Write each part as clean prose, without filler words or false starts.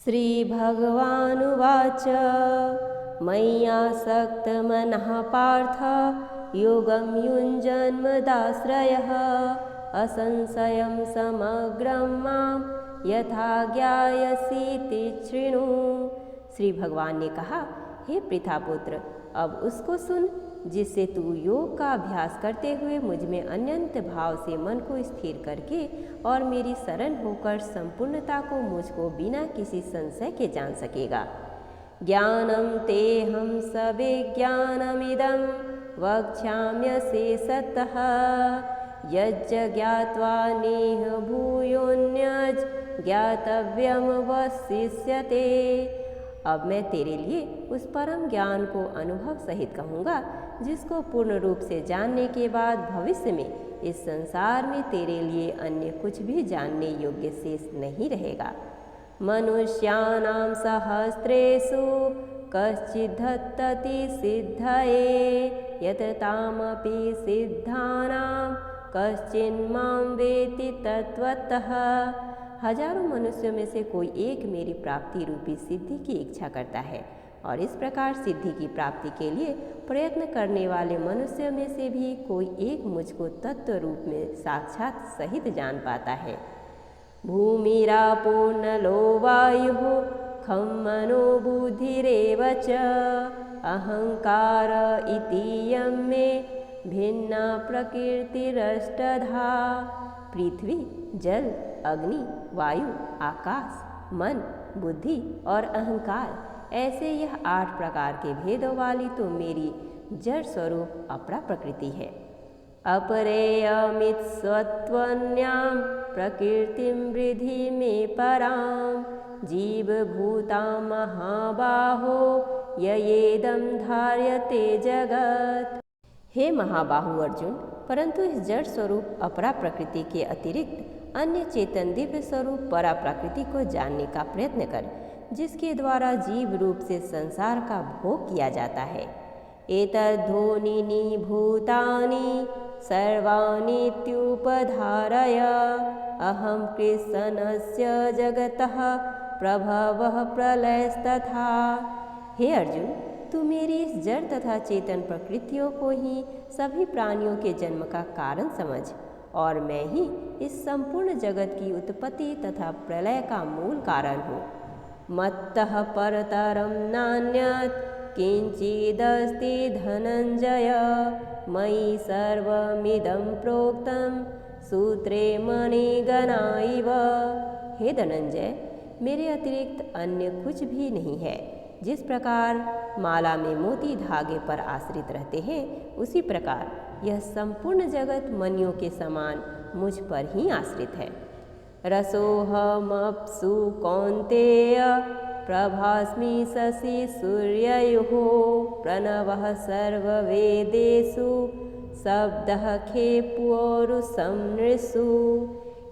श्रीभगवानुवाच मय्यासक्तमनः पार्थ योगं युञ्जन्मदाश्रयः असंशयं समग्रं मां यथा ज्ञायसीति शृणु। श्री भगवान ने कहा, हे पृथापुत्र, अब उसको सुन जिससे तू योग का अभ्यास करते हुए मुझ में अनंत भाव से मन को स्थिर करके और मेरी शरण होकर संपूर्णता को मुझको बिना किसी संशय के जान सकेगा। ज्ञानम तेहं सविज्ञानमिदं वक्ष्याम्यशेषतः यज्ज ज्ञात्वा नेह भूयोऽन्यज् ज्ञातव्यमवशिष्यते। अब मैं तेरे लिए उस परम ज्ञान को अनुभव सहित कहूँगा जिसको पूर्ण रूप से जानने के बाद भविष्य में इस संसार में तेरे लिए अन्य कुछ भी जानने योग्य शेष नहीं रहेगा। मनुष्याणां सहस्रेषु कश्चिद्धत्तति सिद्धये यततामपि सिद्धानां कश्चिन्मां वेति तत्त्वतः। हजारों मनुष्यों में से कोई एक मेरी प्राप्ति रूपी सिद्धि की इच्छा करता है और इस प्रकार सिद्धि की प्राप्ति के लिए प्रयत्न करने वाले मनुष्यों में से भी कोई एक मुझको तत्व रूप में साक्षात सहित जान पाता है। भूमिरापो नलो वायुः खं मनो बुद्धिरेव च अहंकार इतीयं मे भिन्ना प्रकृतिरष्टधा। पृथ्वी, जल, अग्नि, वायु, आकाश, मन, बुद्धि और अहंकार, ऐसे यह 8 प्रकार के भेदों वाली तो मेरी जड़ स्वरूप अपरा प्रकृति है। अपरेयमित स्वत्वन्यां प्रकृतिं वृद्धि में परां जीवभूतां महाबाहो ययेदं धार्यते जगत्। हे महाबाहु अर्जुन, परंतु इस जड़ स्वरूप अपरा प्रकृति के अतिरिक्त अन्य चेतन दिव्य स्वरूप परा प्रकृति को जानने का प्रयत्न कर जिसके द्वारा जीव रूप से संसार का भोग किया जाता है। एतद्धोनीनि भूतानि सर्वानीत्युपधारय अहं कृष्णस्य जगतः प्रभवः प्रलयस्तथा। हे अर्जुन, तू मेरी इस जड़ तथा चेतन प्रकृतियों को ही सभी प्राणियों के जन्म का कारण समझ और मैं ही इस संपूर्ण जगत की उत्पत्ति तथा प्रलय का मूल कारण हूँ। मत्तः परतरं नान्यत् किंचिदस्ति धनंजय मयि सर्वमिदं प्रोक्तं सूत्रे मणिगणा इव। हे धनंजय, मेरे अतिरिक्त अन्य कुछ भी नहीं है। जिस प्रकार माला में मोती धागे पर आश्रित रहते हैं उसी प्रकार यह संपूर्ण जगत मणियों के समान मुझ पर ही आश्रित है। रसोऽहमप्सु कौन्तेय प्रभास्मि शशि सूर्ययोः प्रणवः सर्ववेदेषु शब्दः खे पुरुषं नृषु।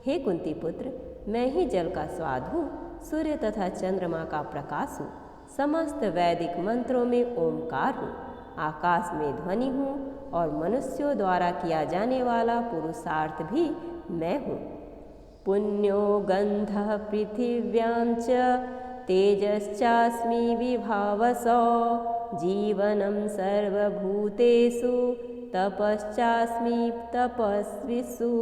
हे कुंती पुत्र, मैं ही जल का स्वाद हूँ, सूर्य तथा चंद्रमा का प्रकाश हूँ, समस्त वैदिक मंत्रों में ओमकार हूँ, आकाश में ध्वनि हूँ और मनुष्यों द्वारा किया जाने वाला पुरुषार्थ भी मैं हूँ। पुण्यो गंधः पृथिव्यां च तेजश्चास्मि विभावसो जीवनं सर्वभूतेषु तपश्चास्मि तपस्विषु।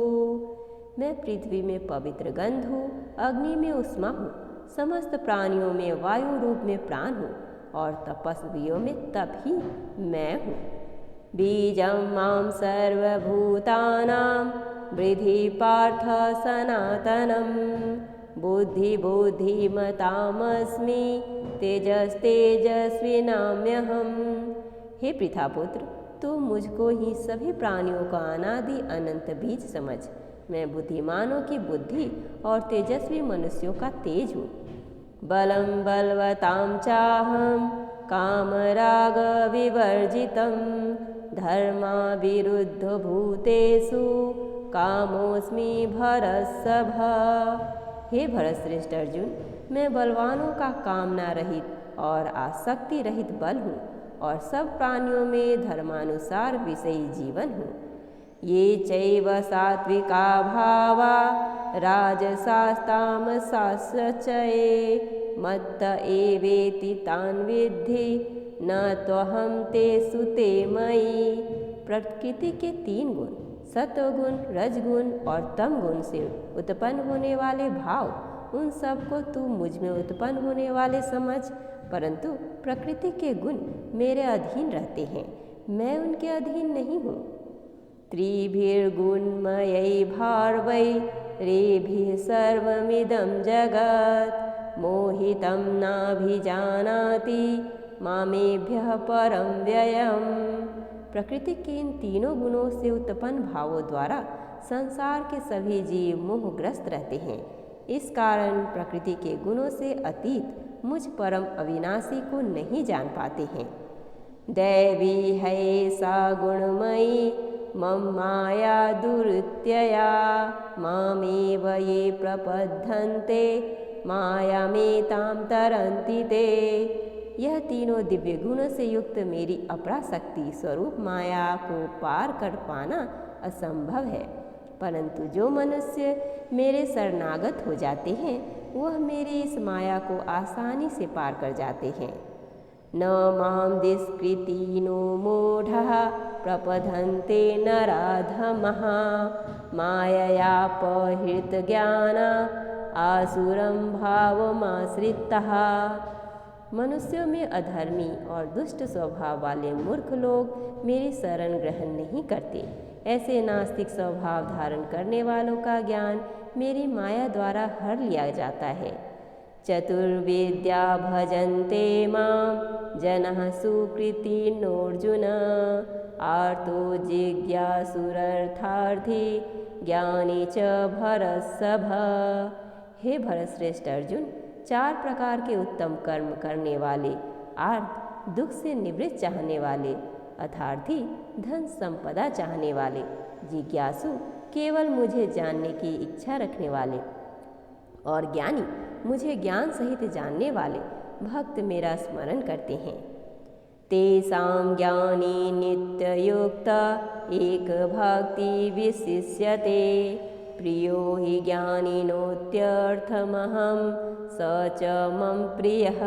मैं पृथ्वी में पवित्र गंध हूँ, अग्नि में उष्मा हूँ, समस्त प्राणियों में वायु रूप में प्राण हूँ और तपस्वियों में तप ही मैं हूँ। बीजं मां सर्वभूतानां वृद्धि पार्थ सनातनं बुद्धि बुद्धिमतामस्मि तेजस्तेजस्विनाम्यहम्। हे पृथापुत्र, तू मुझको ही सभी प्राणियों का अनादि अनंत बीज समझ। मैं बुद्धिमानों की बुद्धि और तेजस्वी मनुष्यों का तेज हूँ। बलं बलवतां चाहं कामराग विवर्जितं धर्मा विरुद्ध भूतेषु कामोऽस्मि भरतसभ। हे भरतश्रेष्ठ अर्जुन, मैं बलवानों का कामना रहित और आसक्ति रहित बल हूँ और सब प्राणियों में धर्मानुसार विषयी जीवन हूँ। ये चैव सात्विका भावा राजसास्तामसाश्च ये मत्त एवेति तान् विद्धि न त्वहं तेषु ते मयि। प्रकृति के 3 गुण सत्वगुण, रजगुण और तम गुण से उत्पन्न होने वाले भाव, उन सब को तू मुझ में उत्पन्न होने वाले समझ, परंतु प्रकृति के गुण मेरे अधीन रहते हैं, मैं उनके अधीन नहीं हूँ। त्रिभिर्गुणमयै भार्वै रेभिः सर्वमिदं जगत् मोहितं नाभिजानाति मामेभ्यः परं व्ययम्। प्रकृति के इन 3 गुणों से उत्पन्न भावों द्वारा संसार के सभी जीव मोहग्रस्त रहते हैं। इस कारण प्रकृति के गुणों से अतीत मुझ परम अविनाशी को नहीं जान पाते हैं। दैवी है सा गुणमयी मम माया दुरुत्यया मामेव ये प्रपद्यन्ते मायामेतां तरन्ति ते। यह तीनों दिव्य गुणों से युक्त मेरी अपराशक्ति स्वरूप माया को पार कर पाना असंभव है, परंतु जो मनुष्य मेरे शरणागत हो जाते हैं वह मेरी इस माया को आसानी से पार कर जाते हैं। न मां दुष्कृतिनो मूढ़ः प्रपद्यन्ते नराधमः माययापहृतज्ञाना आसुरं भावमाश्रितः। मनुष्यों में अधर्मी और दुष्ट स्वभाव वाले मूर्ख लोग मेरी शरण ग्रहण नहीं करते। ऐसे नास्तिक स्वभाव धारण करने वालों का ज्ञान मेरी माया द्वारा हर लिया जाता है। चतुर्विद्या भजन्ते मां जनः सुकृतिनोऽर्जुन आर्तो जिज्ञासुरर्थार्थी ज्ञानी च भरतसभ। हे भरतश्रेष्ठ अर्जुन, 4 प्रकार के उत्तम कर्म करने वाले, आर्त दुख से निवृत्त चाहने वाले, अर्थार्थी धन संपदा चाहने वाले, जिज्ञासु केवल मुझे जानने की इच्छा रखने वाले, और ज्ञानी मुझे ज्ञान सहित जानने वाले भक्त मेरा स्मरण करते हैं। तेषां ज्ञानी नित्ययुक्त एक भक्ति विशिष्यते प्रियो हि ज्ञानिनोत्यर्थमहं स च मम प्रियः।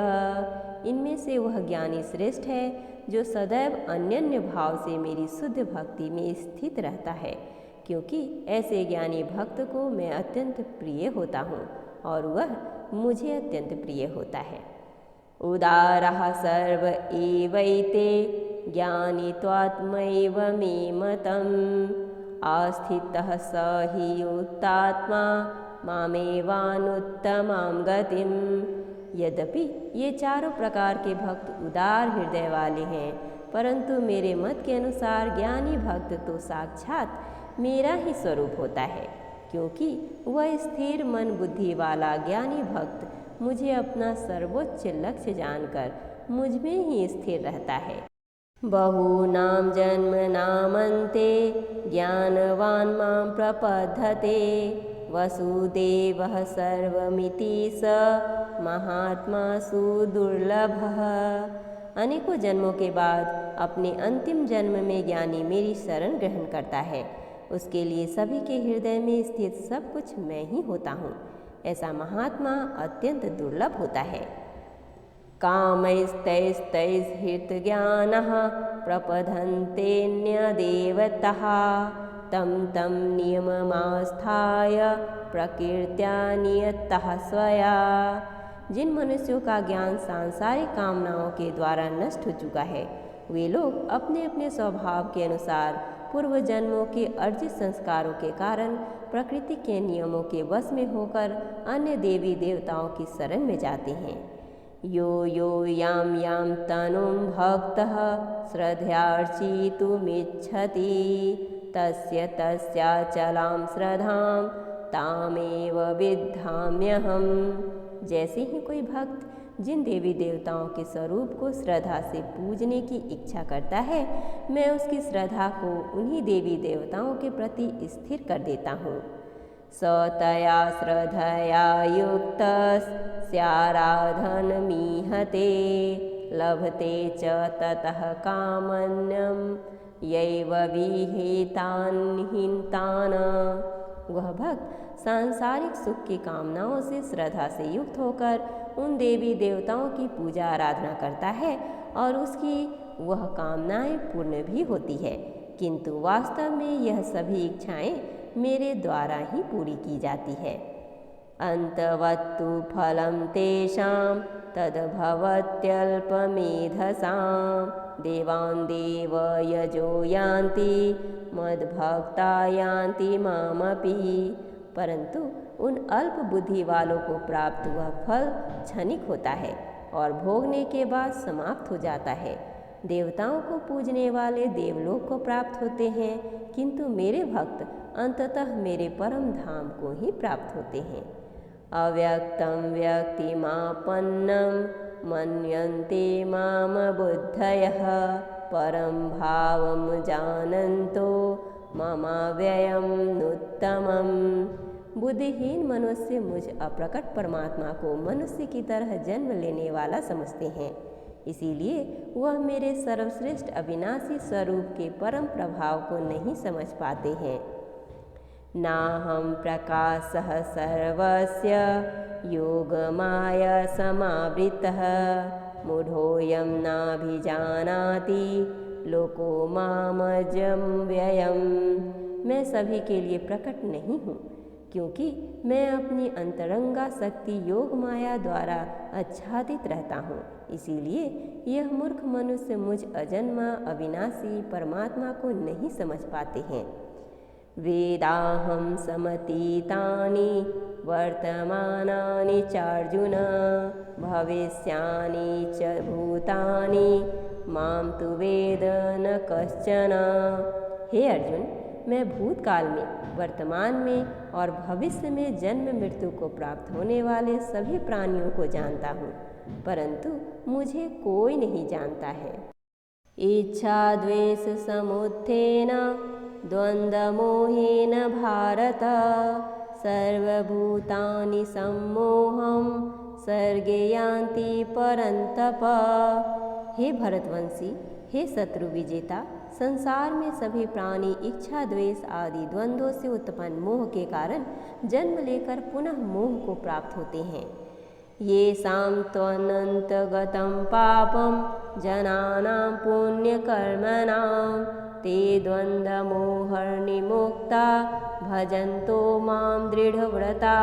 इनमें से वह ज्ञानी श्रेष्ठ है जो सदैव अनन्य भाव से मेरी शुद्ध भक्ति में स्थित रहता है, क्योंकि ऐसे ज्ञानी भक्त को मैं अत्यंत प्रिय होता हूँ और वह मुझे अत्यंत प्रिय होता है। उदारः सर्व एवैते ज्ञानी त्वात्मैव मे मतम् आस्थितः स हि युक्तात्मा मामेवानुत्तमां गतिम्। यद्यपि ये 4 प्रकार के भक्त उदार हृदय वाले हैं, परंतु मेरे मत के अनुसार ज्ञानी भक्त तो साक्षात मेरा ही स्वरूप होता है, क्योंकि वह स्थिर मन बुद्धि वाला ज्ञानी भक्त मुझे अपना सर्वोच्च लक्ष्य जानकर मुझ में ही स्थिर रहता है। बहूनां जन्मनामन्ते ज्ञानवान् मां प्रपद्यते वसुदेवः सर्वमिति स महात्मा सुदुर्लभः। अनेकों जन्मों के बाद अपने अंतिम जन्म में ज्ञानी मेरी शरण ग्रहण करता है। उसके लिए सभी के हृदय में स्थित सब कुछ मैं ही होता हूँ। ऐसा महात्मा अत्यंत दुर्लभ होता है। कामैस्तैस्तैर्हृतज्ञानः प्रपद्यन्तेऽन्यदेवतः तं तं नियममास्थाय प्रकृत्या नियतः स्वया। जिन मनुष्यों का ज्ञान सांसारिक कामनाओं के द्वारा नष्ट हो चुका है, वे लोग अपने अपने स्वभाव के अनुसार पूर्व जन्मों के अर्जित संस्कारों के कारण प्रकृति के नियमों के वश में होकर अन्य देवी देवताओं की शरण में जाते हैं। यो यो याम याम तनुं भक्तः श्रद्धयार्चितुमिच्छति तस्य तस्याचलां श्रद्धां तामेव विद्धाम्यहम्। जैसे ही कोई भक्त जिन देवी देवताओं के स्वरूप को श्रद्धा से पूजने की इच्छा करता है, मैं उसकी श्रद्धा को उन्हीं देवी देवताओं के प्रति स्थिर कर देता हूँ। स तया श्रद्धया युक्तस्याराधनमीहते लभते च ततः कामन्यं यैव विहितान्। वह भक्त सांसारिक सुख की कामनाओं से श्रद्धा से युक्त होकर उन देवी देवताओं की पूजा आराधना करता है और उसकी वह कामनाएं पूर्ण भी होती है, किंतु वास्तव में यह सभी इच्छाएं मेरे द्वारा ही पूरी की जाती है। अंतवत्तु फलं तेषां तद्भवत्यल्पमेधसां देवान् देवयजो यान्ति मद्भक्ता यान्ति मामपि। परंतु उन अल्प बुद्धि वालों को प्राप्त वह फल क्षणिक होता है और भोगने के बाद समाप्त हो जाता है। देवताओं को पूजने वाले देवलोक को प्राप्त होते हैं, किंतु मेरे भक्त अंततः मेरे परम धाम को ही प्राप्त होते हैं। अव्यक्तं व्यक्तिमापन्नं मन्यन्ते माम बुद्धयः परं भावं जानन्तो ममाव्ययं नुत्तमम्। बुद्धिहीन मनुष्य मुझ अप्रकट परमात्मा को मनुष्य की तरह जन्म लेने वाला समझते हैं, इसीलिए वह मेरे सर्वश्रेष्ठ अविनाशी स्वरूप के परम प्रभाव को नहीं समझ पाते हैं। नाहं प्रकाशः सर्वस्य योगमाया समावृतः मूढोऽयं नाभिजानाति लोको मामजं व्ययम्। मैं सभी के लिए प्रकट नहीं हूँ, क्योंकि मैं अपनी अंतरंगा शक्ति योग माया द्वारा आच्छादित रहता हूँ। इसीलिए यह मूर्ख मनुष्य मुझ अजन्मा अविनाशी परमात्मा को नहीं समझ पाते हैं। वेदाहं समतीतानि वर्तमानानि चार्जुन भविष्यानि च भूतानि मां तु वेद न कश्चन। हे अर्जुन, मैं भूतकाल में, वर्तमान में और भविष्य में जन्म मृत्यु को प्राप्त होने वाले सभी प्राणियों को जानता हूँ, परंतु मुझे कोई नहीं जानता है। इच्छा द्वेष समुत्थेन द्वन्द्वमोहेन भारत सर्वभूतानि सम्मोहं सर्गे यान्ति परन्तप। हे भरतवंशी, हे शत्रु विजेता, संसार में सभी प्राणी इच्छा द्वेष आदि द्वंद्वों से उत्पन्न मोह के कारण जन्म लेकर पुनः मोह को प्राप्त होते हैं। येषां त्वनन्तगतं पापं जनानां पुण्यकर्मणां ते द्वन्द्वमोहनिर्मुक्ता भजन्तो मां दृढ़व्रता।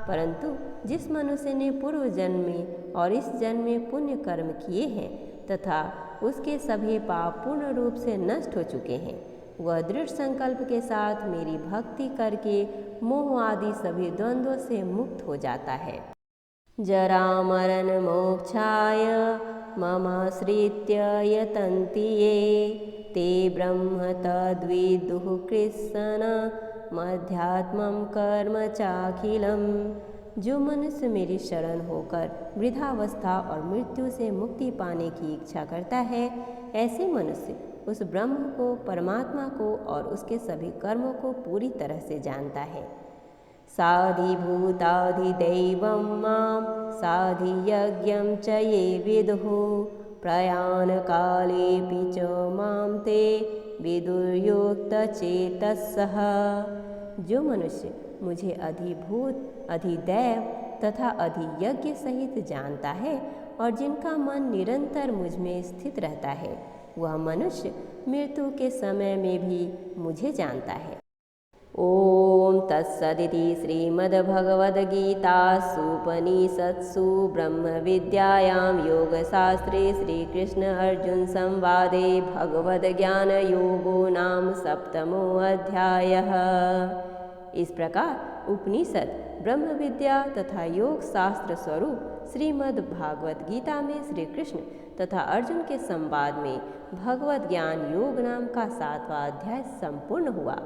परंतु जिस मनुष्य ने पूर्व जन्म में और इस जन्म में पुण्य कर्म किए हैं तथा उसके सभी पाप पूर्ण रूप से नष्ट हो चुके हैं, वह दृढ़ संकल्प के साथ मेरी भक्ति करके मोह आदि सभी द्वंद्वों से मुक्त हो जाता है। जरा मरण मोक्षाय ममाश्रित्य यतन्ति ये ते ब्रह्म तद्विदुः कृत्स्न मध्यात्मं कर्म चाखिलम्। जो मनुष्य मेरी शरण होकर वृद्धावस्था और मृत्यु से मुक्ति पाने की इच्छा करता है, ऐसे मनुष्य उस ब्रह्म को, परमात्मा को और उसके सभी कर्मों को पूरी तरह से जानता है। साधिभूताधिदैवं मां साधियज्ञं च ये विदुः प्रयाणकालेऽपि च मां ते विदुर्युक्तचेतसः। जो मनुष्य मुझे अधिभूत, अधिदैव तथा अधियज्ञ सहित जानता है और जिनका मन निरंतर मुझ में स्थित रहता है, वह मनुष्य मृत्यु के समय में भी मुझे जानता है। ओम तत्सदिति श्रीमद्भगवद्गीतासूपनिषत्सु ब्रह्म विद्यायां योगशास्त्रे श्रीकृष्ण अर्जुन संवादे भगवद्ज्ञान योगो नाम 7वां अध्यायः। इस प्रकार उपनिषद, ब्रह्म विद्या तथा योग शास्त्र स्वरूप श्रीमद् भागवत गीता में श्री कृष्ण तथा अर्जुन के संवाद में भगवत ज्ञान योग नाम का 7वां अध्याय संपूर्ण हुआ।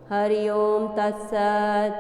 हरि ओम तत्सत।